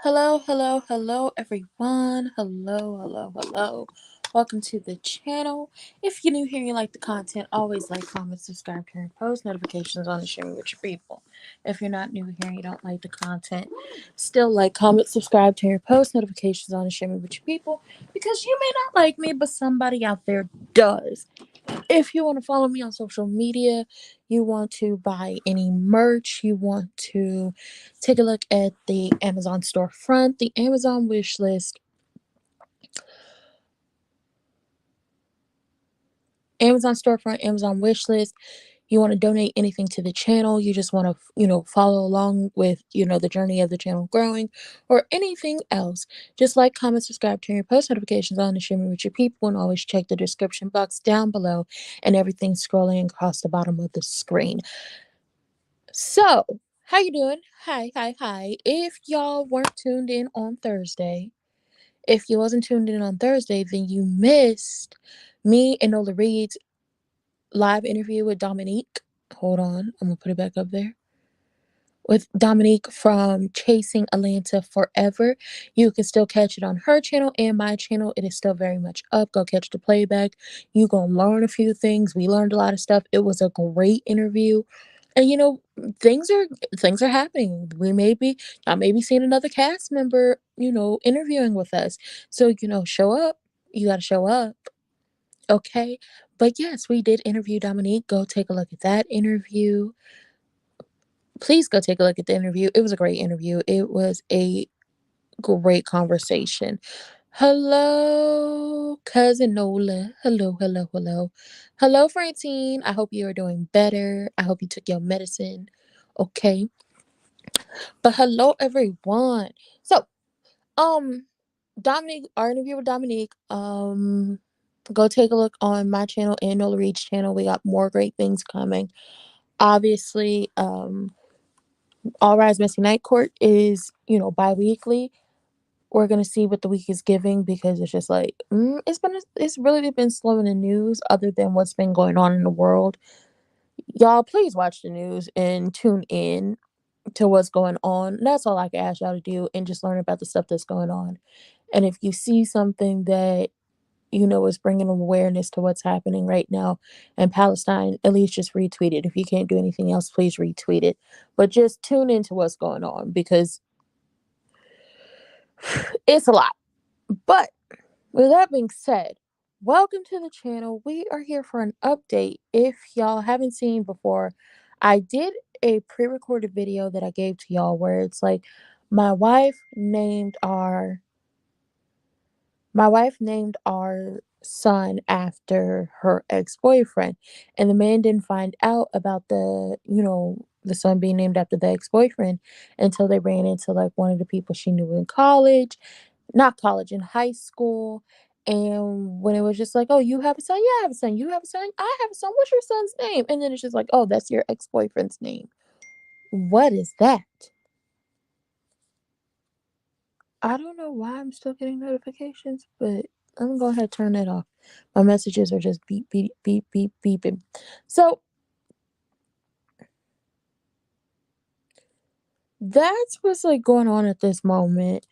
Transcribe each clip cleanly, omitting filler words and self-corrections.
Hello, everyone. Hello. Welcome to the channel. If you're new here and you like the content, always like, comment, subscribe, turn post notifications on and share with your people. If you're not new here and you don't like the content, still like, comment, subscribe, turn your post notifications on and share with your people because you may not like me, but somebody out there does. If you want to follow me on social media, you want to buy any merch, you want to take a look at the Amazon storefront, the Amazon wish list, Amazon storefront, Amazon wish list. You want to donate anything to the channel, you just want to, follow along with, the journey of the channel growing, or anything else, just like, comment, subscribe, turn your post notifications on, and share me with your people, and always check the description box down below and everything scrolling across the bottom of the screen. So, how you doing? Hi. If y'all weren't tuned in on Thursday, if you wasn't tuned in on Thursday, then you missed me and Nola Reed's live interview with Dominique. Hold on, I'm gonna put it back up there. With Dominique from Chasing Atlanta Forever. You can still catch it on her channel and my channel. It is still very much up. Go catch the playback. You gonna learn a few things. We learned a lot of stuff. It was a great interview. And things are happening. I may be seeing another cast member, interviewing with us. So, show up. You gotta show up. Okay. But yes, we did interview Dominique. Go take a look at that interview. Please go take a look at the interview. It was a great interview. It was a great conversation. Hello, cousin Nola. Hello. Hello, Francine. I hope you are doing better. I hope you took your medicine. Okay. But hello, everyone. So, Dominique, our interview with Dominique, go take a look on my channel and Nola Reed's channel. We got more great things coming. Obviously, All Rise Messy Night Court is, bi-weekly. We're gonna see what the week is giving because it's just like it's really been slow in the news other than what's been going on in the world. Y'all, please watch the news and tune in to what's going on. That's all I can ask y'all to do, and just learn about the stuff that's going on. And if you see something that is bringing awareness to what's happening right now in Palestine, at least just retweet it. If you can't do anything else, please retweet it. But just tune into what's going on because it's a lot. But with that being said, welcome to the channel. We are here for an update. If y'all haven't seen before, I did a pre-recorded video that I gave to y'all where it's like my wife named our son after her ex-boyfriend, and the man didn't find out about the son being named after the ex-boyfriend until they ran into like one of the people she knew in college, not college, in high school. And when it was just like, oh, you have a son? Yeah, I have a son. You have a son? I have a son. What's your son's name? And then it's just like, oh, that's your ex-boyfriend's name. What is that? I don't know why I'm still getting notifications, but I'm gonna go ahead and turn that off. My messages are just beeping. So that's what's like going on at this moment.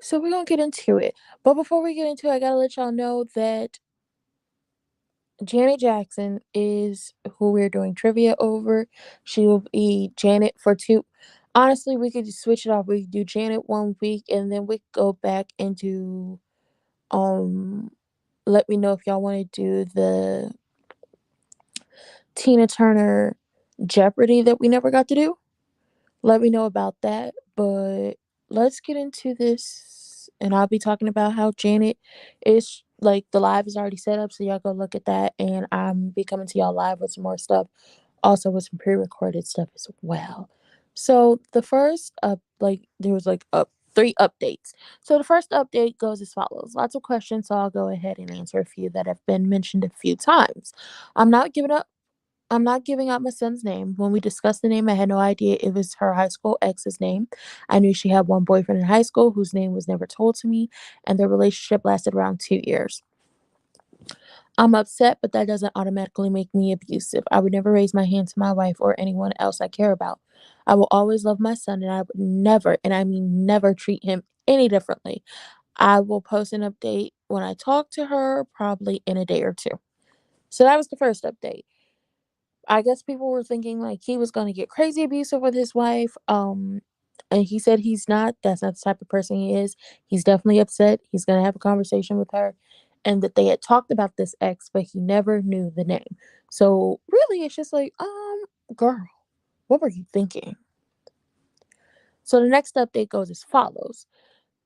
So we're gonna get into it. But before we get into it, I gotta let y'all know that Janet Jackson is who we're doing trivia over. She will be Janet for two. Honestly, we could just switch it off. We could do Janet one week and then we could go back and do let me know if y'all want to do the Tina Turner Jeopardy that we never got to do. Let me know about that. But let's get into this. And I'll be talking about how Janet is like the live is already set up. So y'all go look at that. And I'm be coming to y'all live with some more stuff. Also with some pre-recorded stuff as well. So the first there was three updates. So the first update goes as follows. Lots of questions, so I'll go ahead and answer a few that have been mentioned a few times. I'm not giving out my son's name. When we discussed the name, I had no idea it was her high school ex's name. I knew she had one boyfriend in high school whose name was never told to me, and their relationship lasted around 2 years. I'm upset, but that doesn't automatically make me abusive. I would never raise my hand to my wife or anyone else I care about. I will always love my son, and I would never, and I mean never, treat him any differently. I will post an update when I talk to her, probably in a day or two. So that was the first update. I guess people were thinking like he was gonna get crazy abusive with his wife. And he said he's not. That's not the type of person he is. He's definitely upset. He's gonna have a conversation with her, and that they had talked about this ex, but he never knew the name. So really, it's just like, girl, what were you thinking? So the next update goes as follows.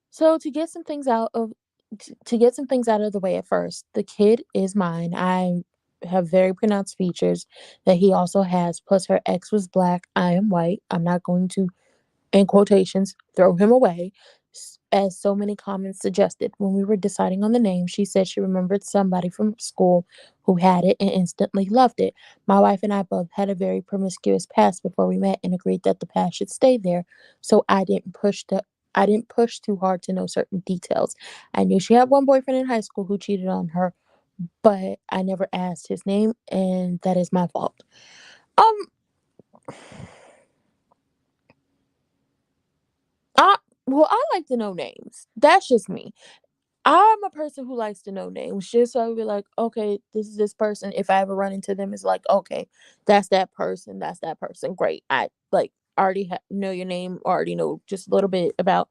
So to get some things out of the way at first, the kid is mine. I have very pronounced features that he also has. Plus, her ex was black. I am white. I'm not going to, in quotations, throw him away. As so many comments suggested. When we were deciding on the name, she said she remembered somebody from school who had it and instantly loved it. My wife and I both had a very promiscuous past before we met and agreed that the past should stay there. So I didn't push too hard to know certain details. I knew she had one boyfriend in high school who cheated on her, but I never asked his name, and that is my fault. Um, I well, I like to know names. That's just me. I'm a person who likes to know names just so I be like, okay, this is this person. If I ever run into them, it's like, okay, that's that person. That's that person. Great. I like already know your name, already know just a little bit about,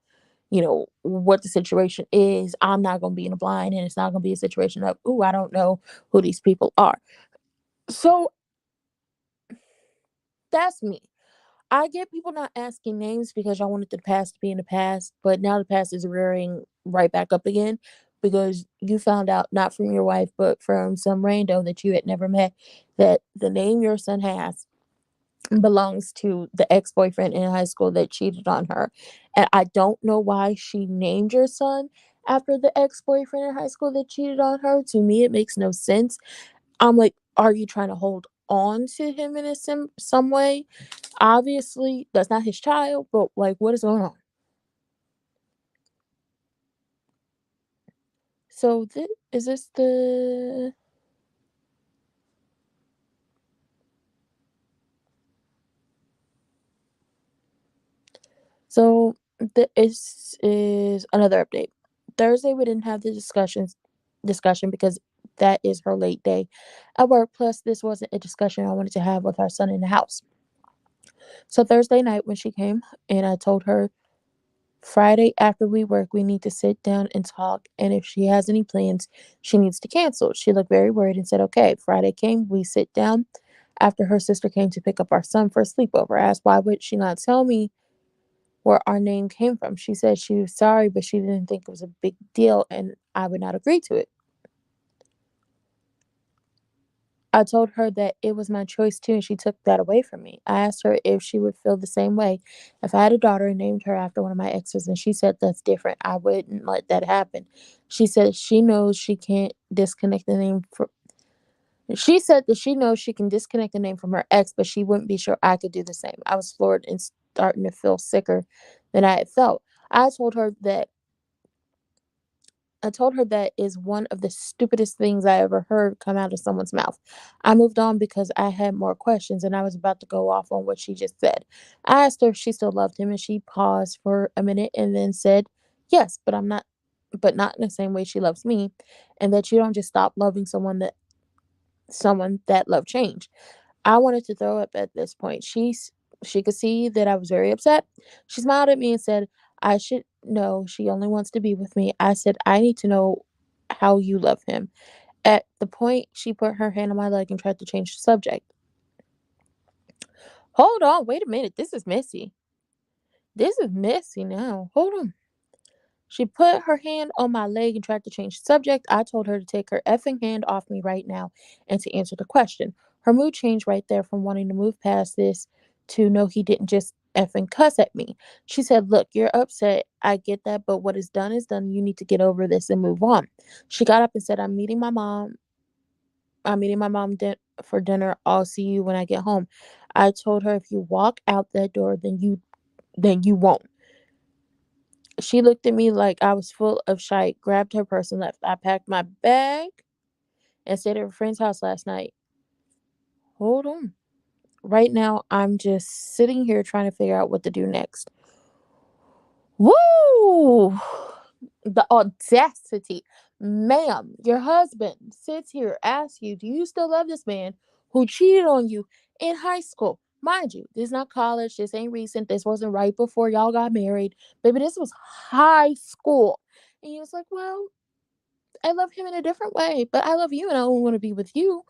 what the situation is. I'm not going to be in a blind, and it's not going to be a situation of, oh, I don't know who these people are. So that's me. I get people not asking names because y'all wanted the past to be in the past, but now the past is rearing right back up again because you found out not from your wife, but from some rando that you had never met that the name your son has belongs to the ex boyfriend in high school that cheated on her. And I don't know why she named your son after the ex boyfriend in high school that cheated on her. To me, it makes no sense. I'm like, are you trying to hold on to him in some way? Obviously, that's not his child, but, like, what is going on? So, is this the so, this is another update. Thursday, we didn't have the discussion because that is her late day at work, plus this wasn't a discussion I wanted to have with our son in the house. So, Thursday night when she came and I told her Friday after we work, we need to sit down and talk. And if she has any plans, she needs to cancel. She looked very worried and said, okay. Friday came, we sit down. After her sister came to pick up our son for a sleepover, I asked why would she not tell me where our name came from. She said she was sorry, but she didn't think it was a big deal and I would not agree to it. I told her that it was my choice too, and she took that away from me. I asked her if she would feel the same way if I had a daughter and named her after one of my exes, and she said that's different. I wouldn't let that happen. She said she knows she can't disconnect the name from. She said that she knows she can disconnect the name from her ex, but she wouldn't be sure I could do the same. I was floored and starting to feel sicker than I had felt. I told her that I told her that is one of the stupidest things I ever heard come out of someone's mouth. I moved on because I had more questions and I was about to go off on what she just said. I asked her if she still loved him and she paused for a minute and then said, "Yes, but not in the same way she loves me, and that you don't just stop loving someone that love change." I wanted to throw up at this point. She could see that I was very upset. She smiled at me and said, "I should know she only wants to be with me." I said, "I need to know how you love him." At the point, she put her hand on my leg and tried to change the subject. Hold on, wait a minute. This is messy. This is messy now. Hold on. She put her hand on my leg and tried to change the subject. I told her to take her effing hand off me right now and to answer the question. Her mood changed right there from wanting to move past this to no, he didn't just effing cuss at me. She said, "Look, you're upset. I get that, but what is done is done. You need to get over this and move on." She got up and said, "I'm meeting my mom. I'm meeting my mom for dinner. I'll see you when I get home." I told her, "If you walk out that door, then you won't." She looked at me like I was full of shite, grabbed her purse and left. I packed my bag and stayed at a friend's house last night. Hold on. Right now, I'm just sitting here trying to figure out what to do next. Woo! The audacity. Ma'am, your husband sits here, asks you, do you still love this man who cheated on you in high school? Mind you, this is not college. This ain't recent. This wasn't right before y'all got married. Baby, this was high school. And he was like, well, I love him in a different way, but I love you and I only want to be with you.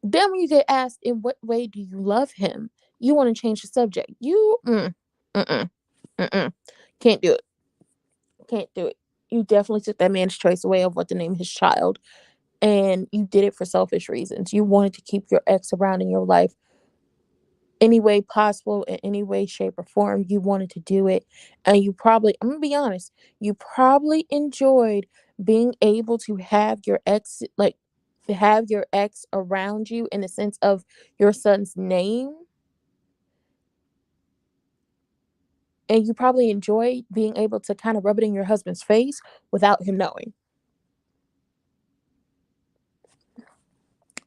Then when you get asked, in what way do you love him? You want to change the subject. Mm-mm, mm-mm. Can't do it. Can't do it. You definitely took that man's choice away of what to name his child. And you did it for selfish reasons. You wanted to keep your ex around in your life any way possible, in any way, shape, or form. You wanted to do it. And you probably, I'm going to be honest, you probably enjoyed being able to have your ex, like, to have your ex around you in the sense of your son's name. And you probably enjoy being able to kind of rub it in your husband's face without him knowing.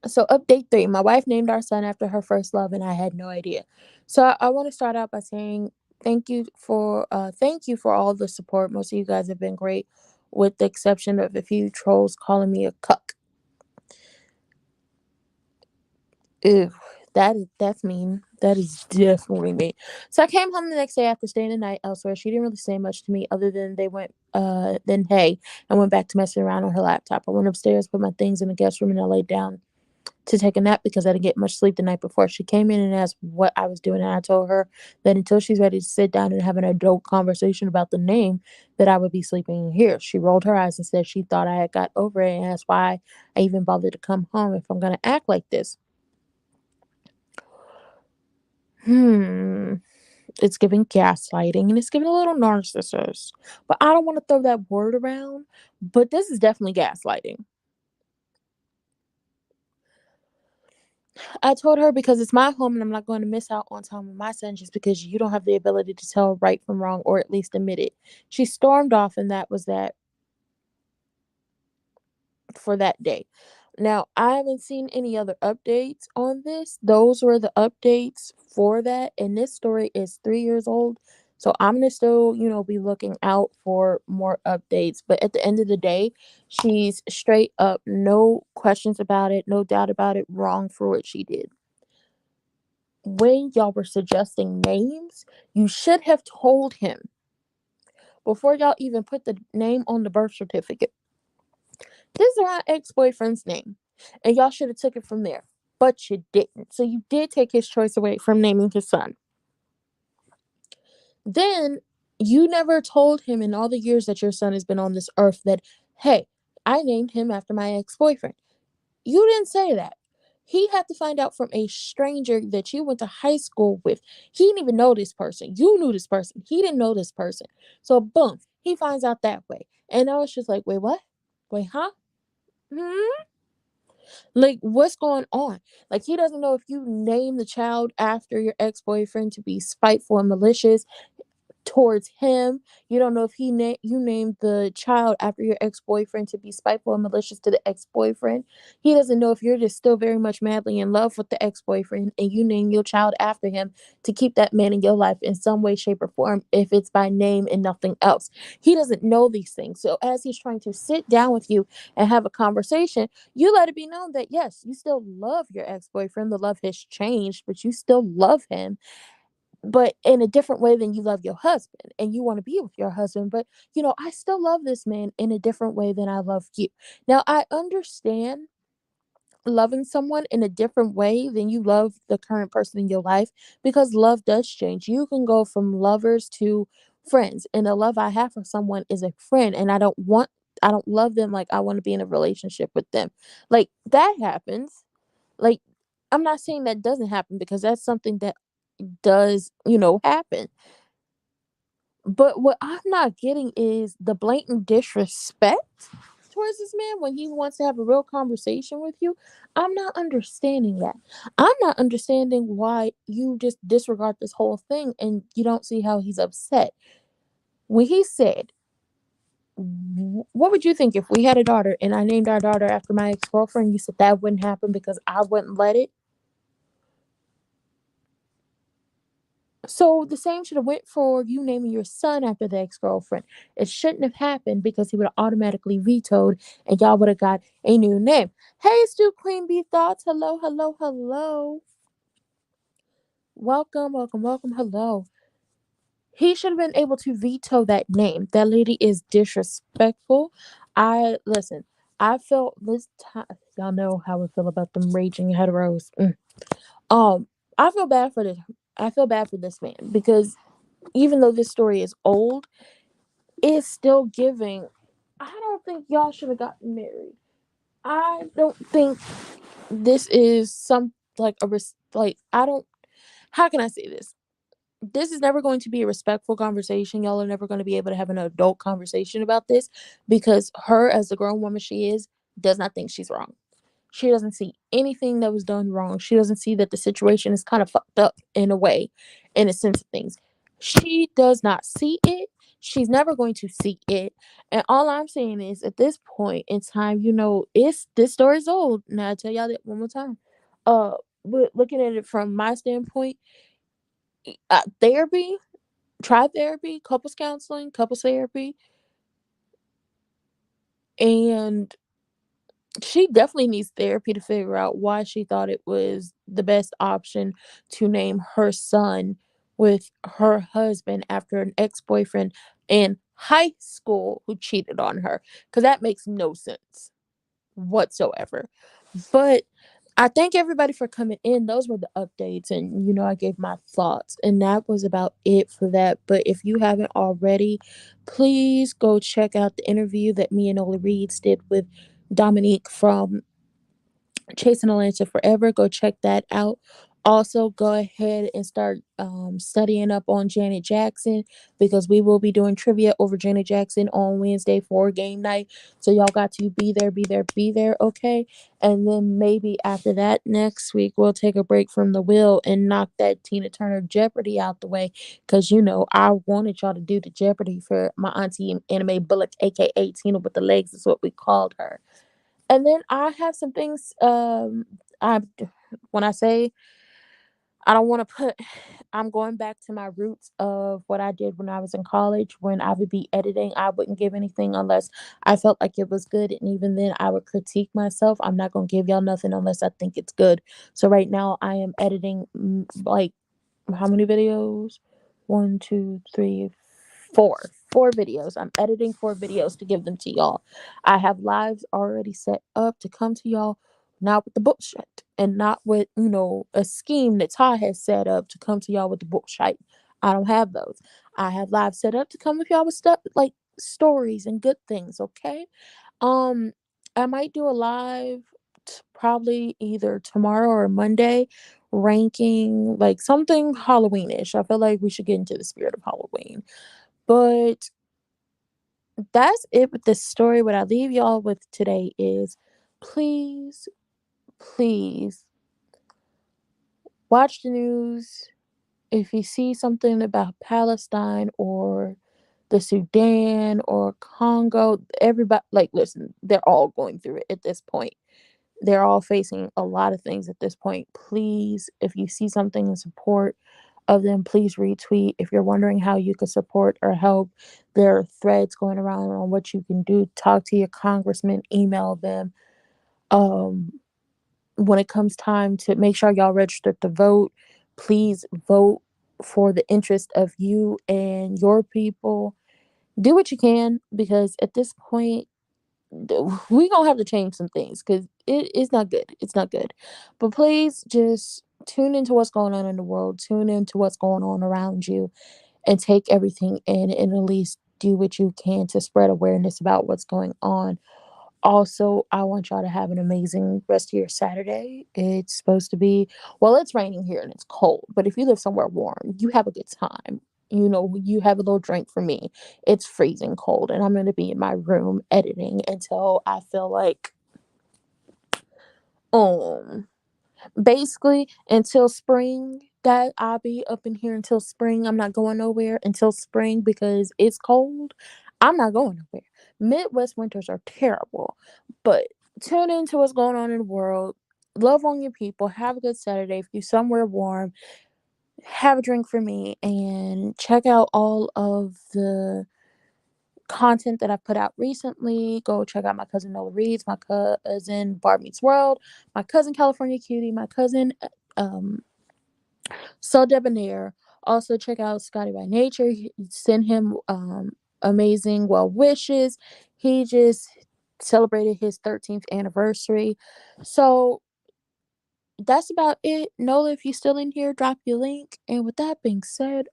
So, update three, my wife named our son after her first love, and I had no idea. So, I want to start out by saying thank you for all the support. Most of you guys have been great, with the exception of a few trolls calling me a cuck. Ew, that's mean. That is definitely mean. So I came home the next day after staying the night elsewhere. She didn't really say much to me other than then hey, I went back to messing around on her laptop. I went upstairs, put my things in the guest room, and I laid down to take a nap because I didn't get much sleep the night before. She came in and asked what I was doing, and I told her that until she's ready to sit down and have an adult conversation about the name, that I would be sleeping here. She rolled her eyes and said she thought I had got over it and asked why I even bothered to come home if I'm gonna act like this. Hmm. It's giving gaslighting and it's giving a little narcissist. But I don't want to throw that word around, but this is definitely gaslighting. I told her because it's my home and I'm not going to miss out on time with my son just because you don't have the ability to tell right from wrong or at least admit it. She stormed off, and that was that for that day. Now, I haven't seen any other updates on this. Those were the updates for that. And this story is 3 years old. So I'm going to still, be looking out for more updates. But at the end of the day, she's straight up, no questions about it, no doubt about it, wrong for what she did. When y'all were suggesting names, you should have told him before y'all even put the name on the birth certificate. This is my ex-boyfriend's name, and y'all should have took it from there, but you didn't. So you did take his choice away from naming his son. Then you never told him in all the years that your son has been on this earth that, hey, I named him after my ex-boyfriend. You didn't say that. He had to find out from a stranger that you went to high school with. He didn't even know this person. You knew this person. He didn't know this person. So boom, he finds out that way. And I was just like, wait, what? Wait, huh? Hmm? Like, what's going on? Like, he doesn't know if you name the child after your ex-boyfriend to be spiteful and malicious towards him. You don't know if you named the child after your ex-boyfriend to be spiteful and malicious to the ex-boyfriend. He doesn't know if you're just still very much madly in love with the ex-boyfriend and you name your child after him to keep that man in your life in some way, shape, or form, if it's by name and nothing else. He doesn't know these things. So as he's trying to sit down with you and have a conversation, you let it be known that yes, you still love your ex-boyfriend. The love has changed, but you still love him, but in a different way than you love your husband, and you want to be with your husband, but I still love this man in a different way than I love you. Now I understand loving someone in a different way than you love the current person in your life, because love does change. You can go from lovers to friends, and the love I have for someone is a friend, and I don't love them like I want to be in a relationship with them. Like, that happens. Like, I'm not saying that doesn't happen, because that's something that does, happen. But what I'm not getting is the blatant disrespect towards this man when he wants to have a real conversation with you. I'm not understanding that. I'm not understanding why you just disregard this whole thing and you don't see how he's upset. When he said, What would you think if we had a daughter and I named our daughter after my ex-girlfriend? You said that wouldn't happen because I wouldn't let it. So the same should have went for you naming your son after the ex-girlfriend. It shouldn't have happened because he would have automatically vetoed and y'all would have got a new name. Hey, Stu Queen Bee Thoughts. Hello, hello, hello. Welcome, welcome, welcome. Hello. He should have been able to veto that name. That lady is disrespectful. I listen. I felt this time. Y'all know how I feel about them raging heteros. Um, I feel bad for this. I feel bad for this man because even though this story is old, it's still giving. I don't think y'all should have gotten married. I don't think this is some like like I don't. How can I say this? This is never going to be a respectful conversation. Y'all are never going to be able to have an adult conversation about this because her, as the grown woman she is, does not think she's wrong. She doesn't see anything that was done wrong. She doesn't see that the situation is kind of fucked up in a way, in a sense of things. She does not see it. She's never going to see it. And all I'm saying is at this point in time, it's this story's old. Now I tell y'all that one more time. But looking at it from my standpoint, therapy, try therapy, couples counseling, couples therapy, and she definitely needs therapy to figure out why she thought it was the best option to name her son with her husband after an ex-boyfriend in high school who cheated on her, because that makes no sense whatsoever. But I thank everybody for coming in. Those were the updates, and I gave my thoughts, and that was about it for that. But if you haven't already, please go check out the interview that me and Ola Reeds did with Dominique from Chasing Atlanta Forever. Go check that out. Also, go ahead and start studying up on Janet Jackson because we will be doing trivia over Janet Jackson on Wednesday for game night. So, y'all got to be there, be there, be there, okay? And then maybe after that, next week, we'll take a break from the wheel and knock that Tina Turner Jeopardy out the way because, I wanted y'all to do the Jeopardy for my auntie Anime Bullock, aka Tina with the legs, is what we called her. And then I have some things. I when I say I don't want to put, I'm going back to my roots of what I did when I was in college. When I would be editing, I wouldn't give anything unless I felt like it was good, and even then, I would critique myself. I'm not gonna give y'all nothing unless I think it's good. So right now, I am editing like how many videos? One, two, three, four. Four videos. I'm editing four videos to give them to y'all. I have lives already set up to come to y'all, not with the bullshit and not with, a scheme that Ty has set up to come to y'all with the bullshit. I don't have those. I have lives set up to come with y'all with stuff like stories and good things, okay? Um, I might do a live probably either tomorrow or Monday ranking like something Halloweenish. I feel like we should get into the spirit of Halloween. But that's it with this story. What I leave y'all with today is please, please watch the news. If you see something about Palestine or the Sudan or Congo, everybody, like, listen, they're all going through it at this point. They're all facing a lot of things at this point. Please, if you see something in support of them, please retweet. If you're wondering how you could support or help, there are threads going around on what you can do. Talk to your congressman, email them. Um, when it comes time to make sure y'all register to vote, please vote for the interest of you and your people. Do what you can because at this point, we gonna have to change some things because it's not good. It's not good. But please just tune into what's going on in the world. Tune into what's going on around you, and take everything in, and at least do what you can to spread awareness about what's going on. Also, I want y'all to have an amazing rest of your Saturday. It's supposed to be, well, it's raining here and it's cold, but if you live somewhere warm, you have a good time. You have a little drink for me. It's freezing cold, and I'm going to be in my room editing until I feel like, um, basically until spring. That I'll be up in here until spring. I'm not going nowhere until spring because it's cold. I'm not going nowhere Midwest winters are terrible, but tune into what's going on in the world. Love on your people. Have a good Saturday. If you're somewhere warm, have a drink for me and check out all of the content that I've put out recently. Go check out my cousin Noah Reads, my cousin Barb Meets World, my cousin California Cutie, my cousin um So Debonair. Also check out Scotty by Nature. Send him amazing well wishes. He just celebrated his 13th anniversary. So that's about it. Nola, if you're still in here, drop your link. And with that being said,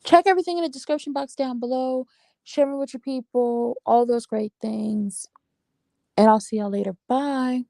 check everything in the description box down below. Share it with your people, all those great things. And I'll see y'all later. Bye.